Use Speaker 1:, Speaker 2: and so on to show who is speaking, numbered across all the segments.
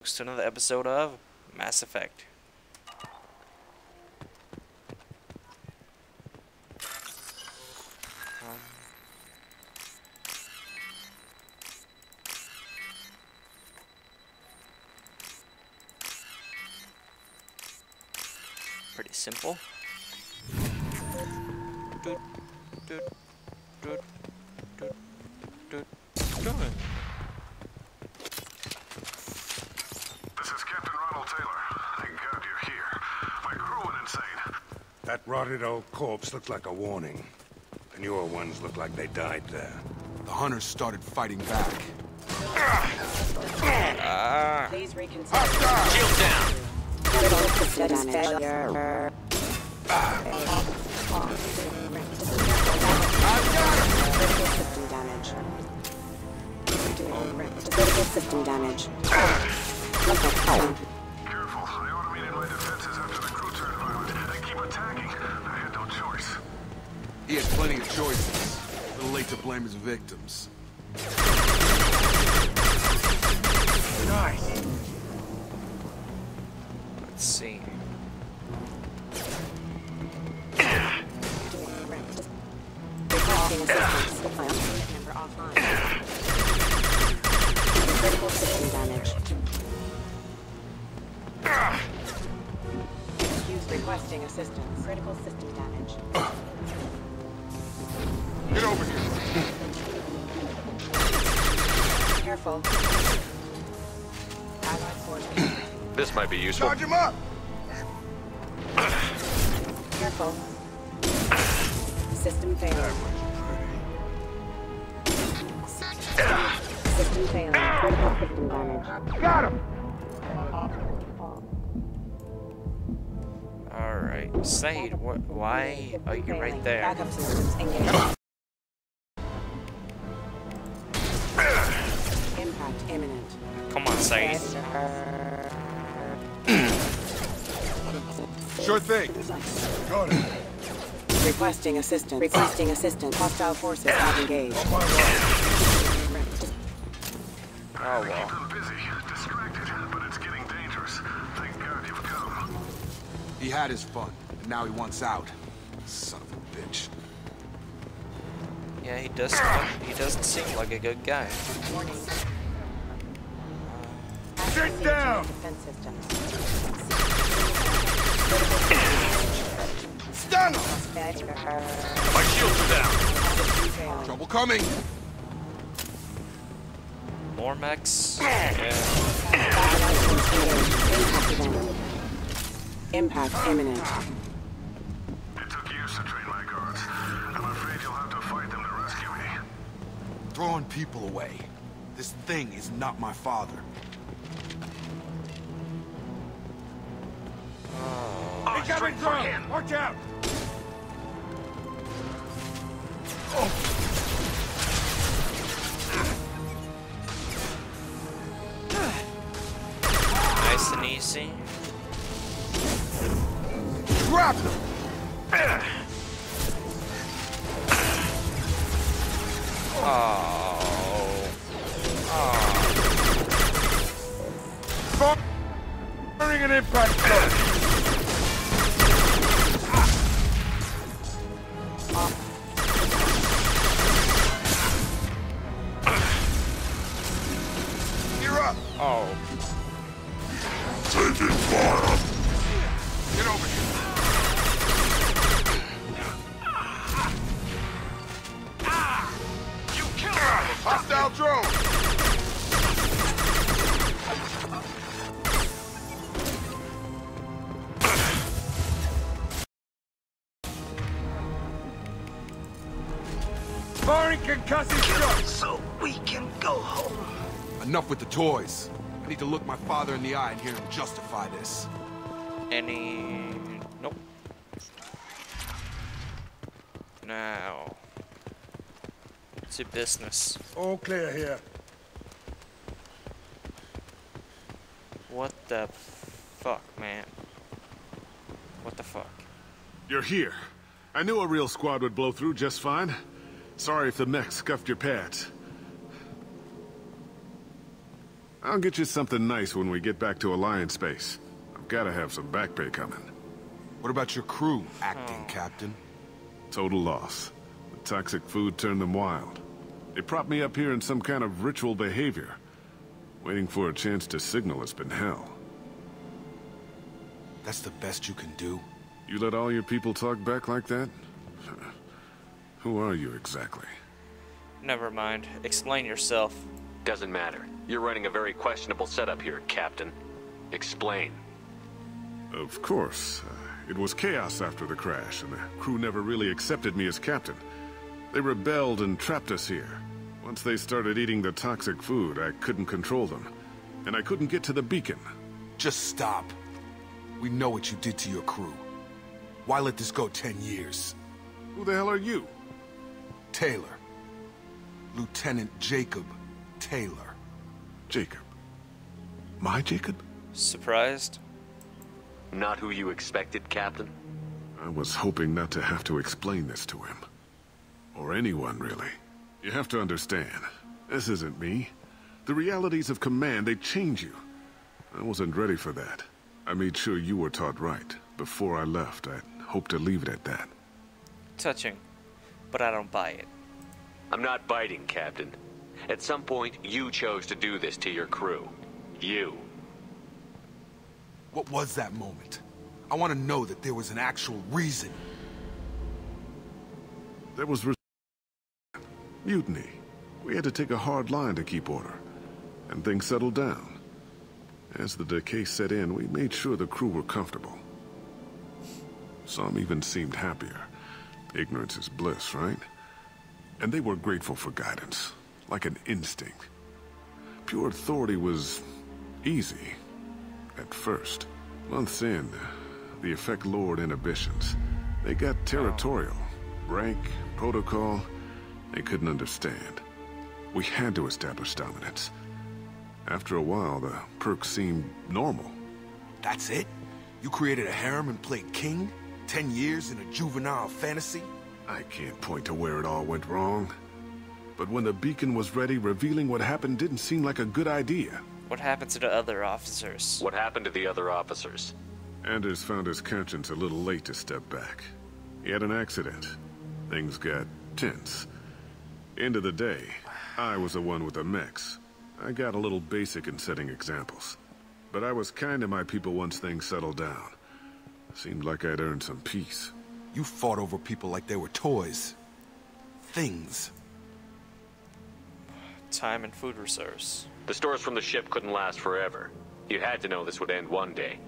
Speaker 1: To another episode of Mass Effect. Pretty simple.
Speaker 2: That rotted old corpse looked like a warning. The newer ones look like they died there.
Speaker 3: The hunters started fighting back.
Speaker 4: Please reconsider.
Speaker 1: Shield down!
Speaker 4: Failure.
Speaker 3: I've got him!
Speaker 4: Critical system damage. Critical system damage.
Speaker 5: Careful, I automated my defenses after the crew turned violent. They keep attacking. I had no choice.
Speaker 3: He had plenty of choices. A little late to blame his victims.
Speaker 2: Nice!
Speaker 1: Let's see.
Speaker 4: Requesting assistance. Member offline. Critical system damage. Excuse requesting assistance. Critical system damage.
Speaker 3: Get over here!
Speaker 4: Careful. Allied forces.
Speaker 6: This might be useful.
Speaker 3: Charge him up!
Speaker 4: Careful. System failure. System failure. Critical system damage.
Speaker 3: Got him!
Speaker 1: Alright. Said, why are you right there?
Speaker 4: Backup systems engaged. Impact imminent.
Speaker 1: Come on, Said.
Speaker 3: Sure thing.
Speaker 2: Got it.
Speaker 4: Requesting assistance. Requesting assistance. Hostile forces have engaged.
Speaker 1: Oh well.
Speaker 5: I'm busy, distracted, but it's getting dangerous. Thank God you've come.
Speaker 3: He had his fun, and now he wants out. Son of a bitch.
Speaker 1: Yeah, he doesn't seem like a good guy.
Speaker 4: Warning.
Speaker 2: Sit down!
Speaker 4: Defense systems.
Speaker 3: Stun him!
Speaker 6: My shields are down.
Speaker 3: Trouble coming!
Speaker 1: More mechs? Yeah.
Speaker 4: Impact imminent.
Speaker 5: It took years to train my guards. I'm afraid you'll have to fight them to rescue me.
Speaker 3: Throwing people away. This thing is not my father.
Speaker 2: Incoming drone! Watch out!
Speaker 1: Nice and easy.
Speaker 3: Grab him!
Speaker 1: Oh.
Speaker 3: Firing an impact shot! You're up!
Speaker 1: Oh.
Speaker 5: Taking fire!
Speaker 3: Get over here!
Speaker 5: You killed him!
Speaker 3: Hostile drone!
Speaker 2: Firing concussive shots!
Speaker 5: So we can go home.
Speaker 3: Enough with the toys. I need to look my father in the eye and hear him justify this.
Speaker 1: Nope. Now. To business.
Speaker 2: All clear here.
Speaker 1: What the fuck, man? What the fuck?
Speaker 5: You're here. I knew a real squad would blow through just fine. Sorry if the mech scuffed your pads.
Speaker 7: I'll get you something nice when we get back to Alliance Base. I've gotta have some back pay coming.
Speaker 3: What about your crew, acting captain?
Speaker 7: Total loss. The toxic food turned them wild. They propped me up here in some kind of ritual behavior. Waiting for a chance to signal has been hell.
Speaker 3: That's the best you can do?
Speaker 7: You let all your people talk back like that? Who are you exactly?
Speaker 1: Never mind. Explain yourself.
Speaker 6: Doesn't matter. You're running a very questionable setup here, Captain. Explain.
Speaker 7: Of course. It was chaos after the crash, and the crew never really accepted me as captain. They rebelled and trapped us here. Once they started eating the toxic food, I couldn't control them. And I couldn't get to the beacon.
Speaker 3: Just stop. We know what you did to your crew. Why let this go 10 years?
Speaker 7: Who the hell are you?
Speaker 3: Taylor. Lieutenant Jacob Taylor.
Speaker 7: Jacob. My Jacob?
Speaker 1: Surprised?
Speaker 6: Not who you expected, Captain?
Speaker 7: I was hoping not to have to explain this to him. Or anyone, really. You have to understand, this isn't me. The realities of command, they change you. I wasn't ready for that. I made sure you were taught right. Before I left, I hoped to leave it at that.
Speaker 1: Touching. But I don't buy it.
Speaker 6: I'm not biting, Captain. At some point, you chose to do this to your crew. You.
Speaker 3: What was that moment? I want to know that there was an actual reason.
Speaker 7: There was mutiny. We had to take a hard line to keep order. And things settled down. As the decay set in, we made sure the crew were comfortable. Some even seemed happier. Ignorance is bliss, right? And they were grateful for guidance, like an instinct. Pure authority was easy, at first. Months in, the effect lowered inhibitions. They got territorial. Rank, protocol, they couldn't understand. We had to establish dominance. After a while, the perks seemed normal.
Speaker 3: That's it? You created a harem and played king? 10 years in a juvenile fantasy?
Speaker 7: I can't point to where it all went wrong. But when the beacon was ready, revealing what happened didn't seem like a good idea.
Speaker 1: What happened to the other officers?
Speaker 6: What happened to the other officers?
Speaker 7: Anders found his conscience a little late to step back. He had an accident. Things got tense. End of the day, I was the one with the mechs. I got a little basic in setting examples. But I was kind to my people once things settled down. Seemed like I'd earned some peace.
Speaker 3: You fought over people like they were toys. Things.
Speaker 1: Time and food reserves.
Speaker 6: The stores from the ship couldn't last forever. You had to know this would end one day.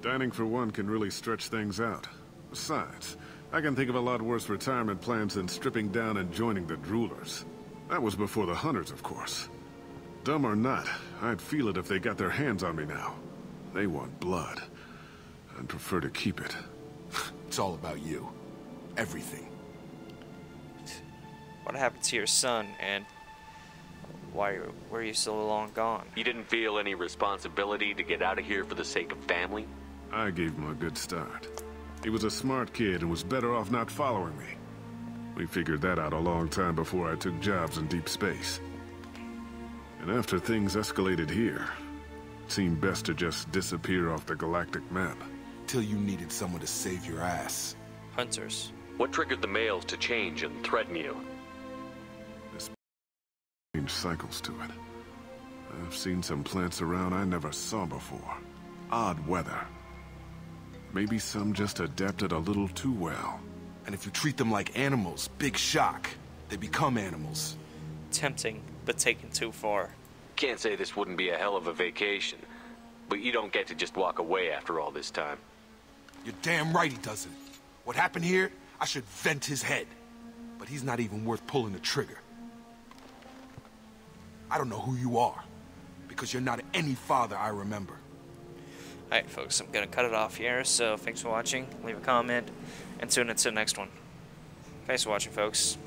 Speaker 7: Dining for one can really stretch things out. Besides, I can think of a lot worse retirement plans than stripping down and joining the droolers. That was before the hunters, of course. Dumb or not, I'd feel it if they got their hands on me now. They want blood. I'd prefer to keep it.
Speaker 3: It's all about you. Everything.
Speaker 1: What happened to your son, and why were you so long gone?
Speaker 6: You didn't feel any responsibility to get out of here for the sake of family?
Speaker 7: I gave him a good start. He was a smart kid and was better off not following me. We figured that out a long time before I took jobs in deep space. And after things escalated here, it seemed best to just disappear off the galactic map.
Speaker 3: Till you needed someone to save your ass.
Speaker 1: Hunters.
Speaker 6: What triggered the males to change and threaten you?
Speaker 7: This strange cycles to it. I've seen some plants around I never saw before. Odd weather. Maybe some just adapted a little too well.
Speaker 3: And if you treat them like animals, big shock. They become animals.
Speaker 1: Tempting, but taken too far.
Speaker 6: Can't say this wouldn't be a hell of a vacation, but you don't get to just walk away after all this time.
Speaker 3: You're damn right he doesn't. What happened here, I should vent his head. But he's not even worth pulling the trigger. I don't know who you are, because you're not any father I remember.
Speaker 1: Alright folks, I'm gonna cut it off here, so thanks for watching, leave a comment, and tune in to the next one. Thanks for watching folks.